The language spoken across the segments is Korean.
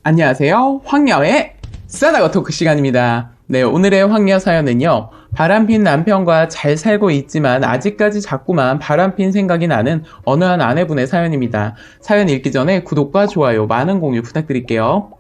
안녕하세요. 황녀의 싸다고 토크 시간입니다. 네, 오늘의 황녀 사연은요. 바람핀 남편과 잘 살고 있지만 아직까지 자꾸만 바람핀 생각이 나는 어느 한 아내분의 사연입니다. 사연 읽기 전에 구독과 좋아요, 많은 공유 부탁드릴게요.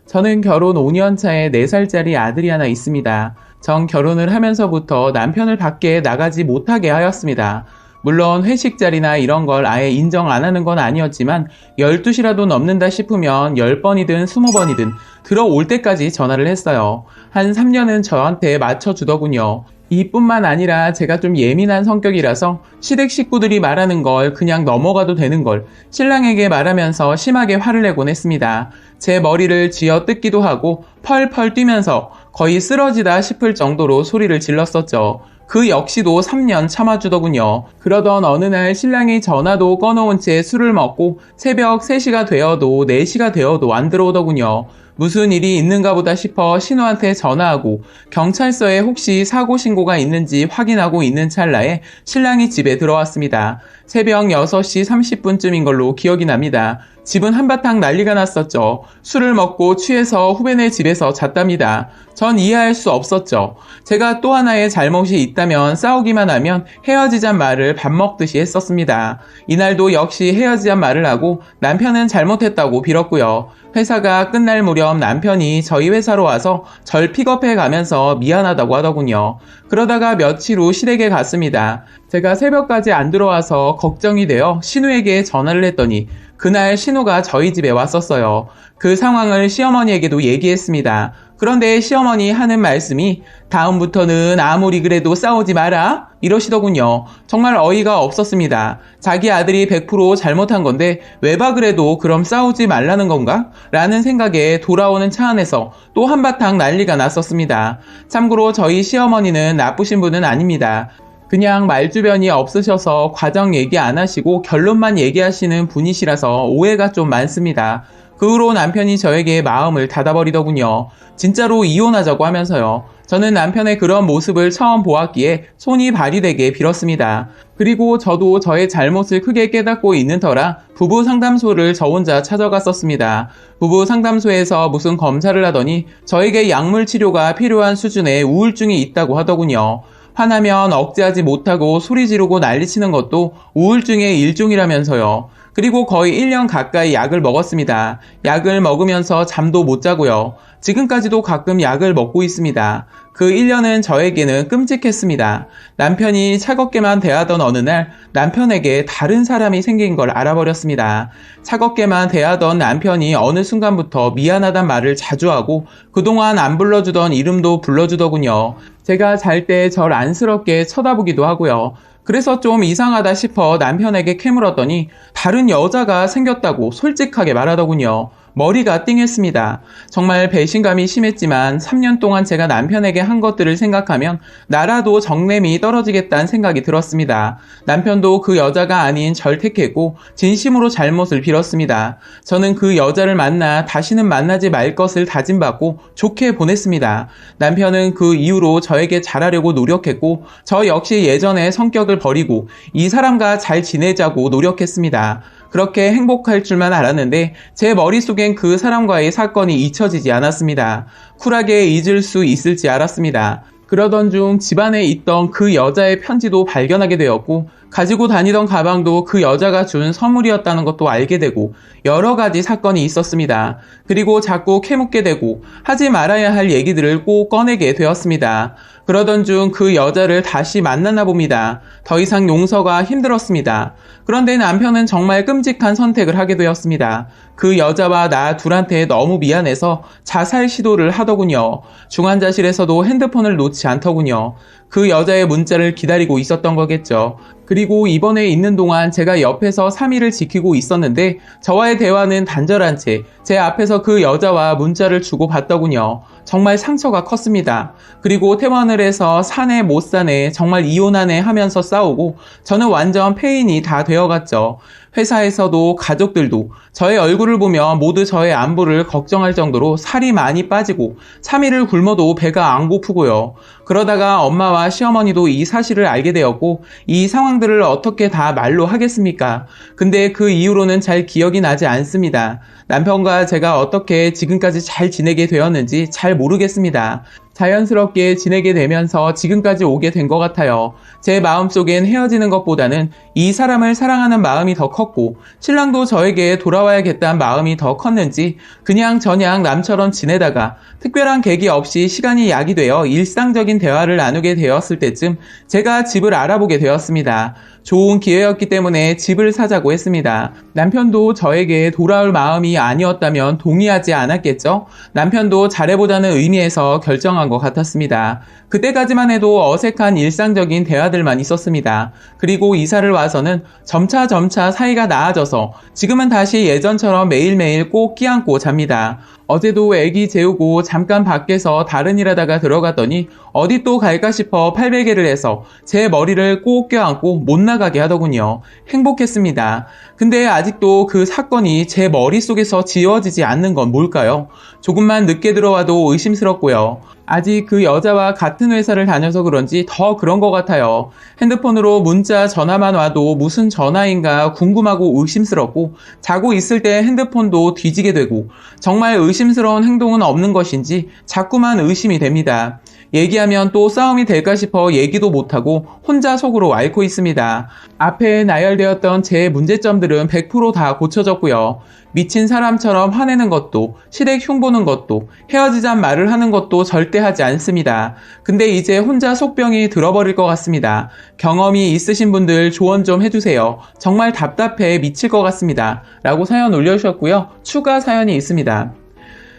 저는 결혼 5년 차에 4살짜리 아들이 하나 있습니다. 전 결혼을 하면서부터 남편을 밖에 나가지 못하게 하였습니다. 물론 회식 자리나 이런 걸 아예 인정 안 하는 건 아니었지만 12시라도 넘는다 싶으면 10번이든 20번이든 들어올 때까지 전화를 했어요. 한 3년은 저한테 맞춰주더군요. 이뿐만 아니라 제가 좀 예민한 성격이라서 시댁 식구들이 말하는 걸 그냥 넘어가도 되는 걸 신랑에게 말하면서 심하게 화를 내곤 했습니다. 제 머리를 쥐어 뜯기도 하고 펄펄 뛰면서 거의 쓰러지다 싶을 정도로 소리를 질렀었죠. 그 역시도 3년 참아주더군요. 그러던 어느 날 신랑이 전화도 꺼놓은 채 술을 먹고 새벽 3시가 되어도 4시가 되어도 안 들어오더군요. 무슨 일이 있는가 보다 싶어 신우한테 전화하고 경찰서에 혹시 사고 신고가 있는지 확인하고 있는 찰나에 신랑이 집에 들어왔습니다. 새벽 6시 30분쯤인 걸로 기억이 납니다. 집은 한바탕 난리가 났었죠. 술을 먹고 취해서 후배네 집에서 잤답니다. 전 이해할 수 없었죠. 제가 또 하나의 잘못이 있다면 싸우기만 하면 헤어지잔 말을 밥 먹듯이 했었습니다. 이날도 역시 헤어지잔 말을 하고 남편은 잘못했다고 빌었고요. 회사가 끝날 무렵 남편이 저희 회사로 와서 절 픽업해 가면서 미안하다고 하더군요. 그러다가 며칠 후 시댁에 갔습니다. 제가 새벽까지 안 들어와서 걱정이 되어 신우에게 전화를 했더니 그날 신우가 저희 집에 왔었어요. 그 상황을 시어머니에게도 얘기했습니다. 그런데 시어머니 하는 말씀이 다음부터는 아무리 그래도 싸우지 마라 이러시더군요. 정말 어이가 없었습니다. 자기 아들이 100% 잘못한 건데 외박을 해도 그럼 싸우지 말라는 건가? 라는 생각에 돌아오는 차 안에서 또 한바탕 난리가 났었습니다. 참고로 저희 시어머니는 나쁘신 분은 아닙니다. 그냥 말주변이 없으셔서 과정 얘기 안 하시고 결론만 얘기하시는 분이시라서 오해가 좀 많습니다. 그 후로 남편이 저에게 마음을 닫아버리더군요. 진짜로 이혼하자고 하면서요. 저는 남편의 그런 모습을 처음 보았기에 손이 발이 되게 빌었습니다. 그리고 저도 저의 잘못을 크게 깨닫고 있는 터라 부부 상담소를 저 혼자 찾아갔었습니다. 부부 상담소에서 무슨 검사를 하더니 저에게 약물 치료가 필요한 수준의 우울증이 있다고 하더군요. 화나면 억제하지 못하고 소리 지르고 난리치는 것도 우울증의 일종이라면서요. 그리고 거의 1년 가까이 약을 먹었습니다. 약을 먹으면서 잠도 못 자고요. 지금까지도 가끔 약을 먹고 있습니다. 그 1년은 저에게는 끔찍했습니다. 남편이 차갑게만 대하던 어느 날 남편에게 다른 사람이 생긴 걸 알아버렸습니다. 차갑게만 대하던 남편이 어느 순간부터 미안하단 말을 자주 하고 그동안 안 불러주던 이름도 불러주더군요. 제가 잘 때 절 안쓰럽게 쳐다보기도 하고요. 그래서 좀 이상하다 싶어 남편에게 캐물었더니 다른 여자가 생겼다고 솔직하게 말하더군요. 머리가 띵했습니다. 정말 배신감이 심했지만 3년 동안 제가 남편에게 한 것들을 생각하면 나라도 정냄이 떨어지겠다는 생각이 들었습니다. 남편도 그 여자가 아닌 절 택했고 진심으로 잘못을 빌었습니다. 저는 그 여자를 만나 다시는 만나지 말 것을 다짐받고 좋게 보냈습니다. 남편은 그 이후로 저에게 잘하려고 노력했고 저 역시 예전의 성격을 버리고 이 사람과 잘 지내자고 노력했습니다. 그렇게 행복할 줄만 알았는데 제 머릿속엔 그 사람과의 사건이 잊혀지지 않았습니다. 쿨하게 잊을 수 있을지 알았습니다. 그러던 중 집안에 있던 그 여자의 편지도 발견하게 되었고 가지고 다니던 가방도 그 여자가 준 선물이었다는 것도 알게 되고 여러 가지 사건이 있었습니다. 그리고 자꾸 캐묻게 되고 하지 말아야 할 얘기들을 꼭 꺼내게 되었습니다. 그러던 중 그 여자를 다시 만나나 봅니다. 더 이상 용서가 힘들었습니다. 그런데 남편은 정말 끔찍한 선택을 하게 되었습니다. 그 여자와 나 둘한테 너무 미안해서 자살 시도를 하더군요. 중환자실에서도 핸드폰을 놓지 않더군요. 그 여자의 문자를 기다리고 있었던 거겠죠. 그리고 입원해 있는 동안 제가 옆에서 3일을 지키고 있었는데 저와의 대화는 단절한 채 제 앞에서 그 여자와 문자를 주고받더군요. 정말 상처가 컸습니다. 그리고 퇴원을 해서 사내 못 사내 정말 이혼하네 하면서 싸우고 저는 완전 폐인이 다 되어갔죠. 회사에서도 가족들도 저의 얼굴을 보며 모두 저의 안부를 걱정할 정도로 살이 많이 빠지고 3일을 굶어도 배가 안 고프고요. 그러다가 엄마와 시어머니도 이 사실을 알게 되었고 이 상황들을 어떻게 다 말로 하겠습니까? 근데 그 이후로는 잘 기억이 나지 않습니다. 남편과 제가 어떻게 지금까지 잘 지내게 되었는지 잘 모르겠습니다. 자연스럽게 지내게 되면서 지금까지 오게 된 것 같아요. 제 마음속엔 헤어지는 것보다는 이 사람을 사랑하는 마음이 더 컸고 신랑도 저에게 돌아와야겠다는 마음이 더 컸는지 그냥 저냥 남처럼 지내다가 특별한 계기 없이 시간이 약이 되어 일상적인 대화를 나누게 되었을 때쯤 제가 집을 알아보게 되었습니다. 좋은 기회였기 때문에 집을 사자고 했습니다. 남편도 저에게 돌아올 마음이 아니었다면 동의하지 않았겠죠? 남편도 잘해보자는 의미에서 결정한 것 같았습니다. 그때까지만 해도 어색한 일상적인 대화들만 있었습니다. 그리고 이사를 와서는 점차 사이가 나아져서 지금은 다시 예전처럼 매일매일 꼭 끼안고 잡니다. 어제도 애기 재우고 잠깐 밖에서 다른 일 하다가 들어갔더니 어디 또 갈까 싶어 팔베개를 해서 제 머리를 꼭 껴안고 못 나가게 하더군요. 행복했습니다. 근데 아직도 그 사건이 제 머릿속에서 지워지지 않는 건 뭘까요? 조금만 늦게 들어와도 의심스럽고요. 아직 그 여자와 같은 회사를 다녀서 그런지 더 그런 것 같아요. 핸드폰으로 문자 전화만 와도 무슨 전화인가 궁금하고 의심스럽고 자고 있을 때 핸드폰도 뒤지게 되고 정말 의심스러운 행동은 없는 것인지 자꾸만 의심이 됩니다. 얘기하면 또 싸움이 될까 싶어 얘기도 못하고 혼자 속으로 앓고 있습니다. 앞에 나열되었던 제 문제점들은 100% 다 고쳐졌고요. 미친 사람처럼 화내는 것도, 시댁 흉보는 것도, 헤어지잔 말을 하는 것도 절대 하지 않습니다. 근데 이제 혼자 속병이 들어버릴 것 같습니다. 경험이 있으신 분들 조언 좀 해주세요. 정말 답답해 미칠 것 같습니다. 라고 사연 올려주셨고요. 추가 사연이 있습니다.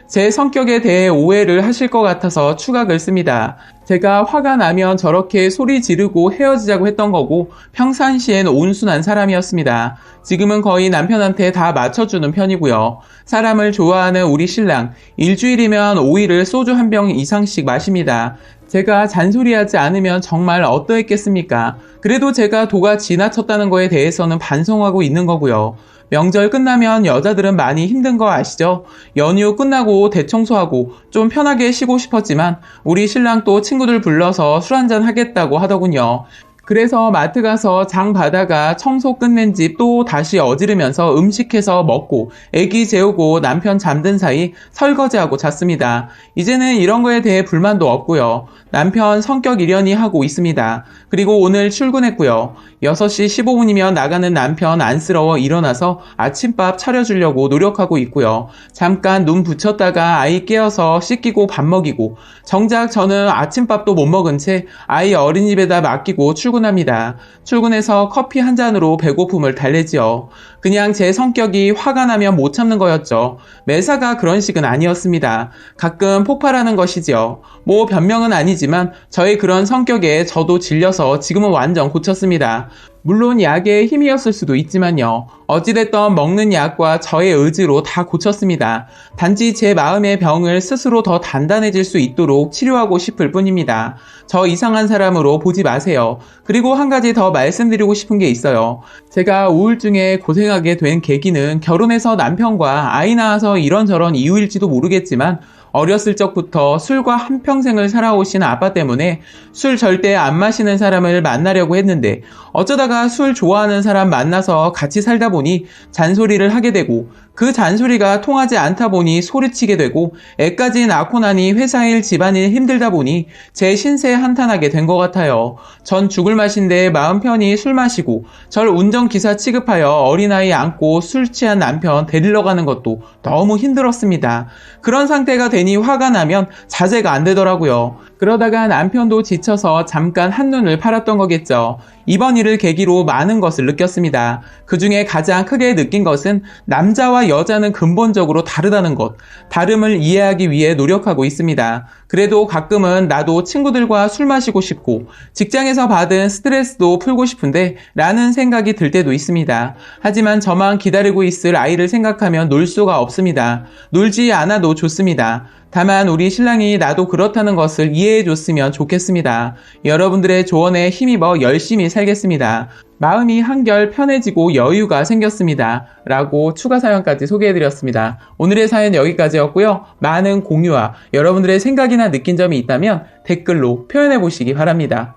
제 성격에 대해 오해를 하실 것 같아서 추가 글 씁니다. 제가 화가 나면 저렇게 소리 지르고 헤어지자고 했던 거고 평상시엔 온순한 사람이었습니다. 지금은 거의 남편한테 다 맞춰주는 편이고요. 사람을 좋아하는 우리 신랑 일주일이면 5일을 소주 한 병 이상씩 마십니다. 제가 잔소리하지 않으면 정말 어떠했겠습니까? 그래도 제가 도가 지나쳤다는 거에 대해서는 반성하고 있는 거고요. 명절 끝나면 여자들은 많이 힘든 거 아시죠? 연휴 끝나고 대청소하고 좀 편하게 쉬고 싶었지만 우리 신랑 또 친구들 불러서 술 한잔 하겠다고 하더군요. 그래서 마트 가서 장 봐다가 청소 끝낸 집 또 다시 어지르면서 음식해서 먹고 애기 재우고 남편 잠든 사이 설거지하고 잤습니다. 이제는 이런 거에 대해 불만도 없고요. 남편 성격 일련이 하고 있습니다. 그리고 오늘 출근했고요. 6시 15분이면 나가는 남편 안쓰러워 일어나서 아침밥 차려주려고 노력하고 있고요. 잠깐 눈 붙였다가 아이 깨어서 씻기고 밥 먹이고 정작 저는 아침밥도 못 먹은 채 아이 어린이집에다 맡기고 출근합니다. 출근해서 커피 한 잔으로 배고픔을 달래지요. 그냥 제 성격이 화가 나면 못 참는 거였죠. 매사가 그런 식은 아니었습니다. 가끔 폭발하는 것이지요. 뭐 변명은 아니지만 저의 그런 성격에 저도 질려서 지금은 완전 고쳤습니다. 물론 약의 힘이었을 수도 있지만요. 어찌됐던 먹는 약과 저의 의지로 다 고쳤습니다. 단지 제 마음의 병을 스스로 더 단단해질 수 있도록 치료하고 싶을 뿐입니다. 저 이상한 사람으로 보지 마세요. 그리고 한 가지 더 말씀드리고 싶은 게 있어요. 제가 우울증에 고생하게 된 계기는 결혼해서 남편과 아이 낳아서 이런저런 이유일지도 모르겠지만 어렸을 적부터 술과 한평생을 살아오신 아빠 때문에 술 절대 안 마시는 사람을 만나려고 했는데 어쩌다가 술 좋아하는 사람 만나서 같이 살다 보니 잔소리를 하게 되고 그 잔소리가 통하지 않다 보니 소리치게 되고 애까지 낳고 나니 회사일 집안일 힘들다 보니 제 신세 한탄하게 된 것 같아요. 전 죽을 맛인데 마음 편히 술 마시고 절 운전기사 취급하여 어린아이 안고 술 취한 남편 데리러 가는 것도 너무 힘들었습니다. 그런 상태가 되니 화가 나면 자제가 안 되더라고요. 그러다가 남편도 지쳐서 잠깐 한눈을 팔았던 거겠죠. 이번 일을 계기로 많은 것을 느꼈습니다. 그 중에 가장 크게 느낀 것은 남자와 여자는 근본적으로 다르다는 것. 다름을 이해하기 위해 노력하고 있습니다. 그래도 가끔은 나도 친구들과 술 마시고 싶고 직장에서 받은 스트레스도 풀고 싶은데 라는 생각이 들 때도 있습니다. 하지만 저만 기다리고 있을 아이를 생각하면 놀 수가 없습니다. 놀지 않아도 좋습니다. 다만 우리 신랑이 나도 그렇다는 것을 이해해 줬으면 좋겠습니다. 여러분들의 조언에 힘입어 열심히 살겠습니다. 마음이 한결 편해지고 여유가 생겼습니다. 라고 추가 사연까지 소개해드렸습니다. 오늘의 사연 여기까지였고요. 많은 공유와 여러분들의 생각이나 느낀 점이 있다면 댓글로 표현해 보시기 바랍니다.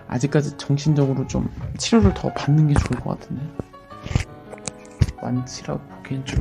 아직까지 정신적으로 좀 치료를 더 받는 게 좋을 것 같은데. 완치라고 보기엔 좀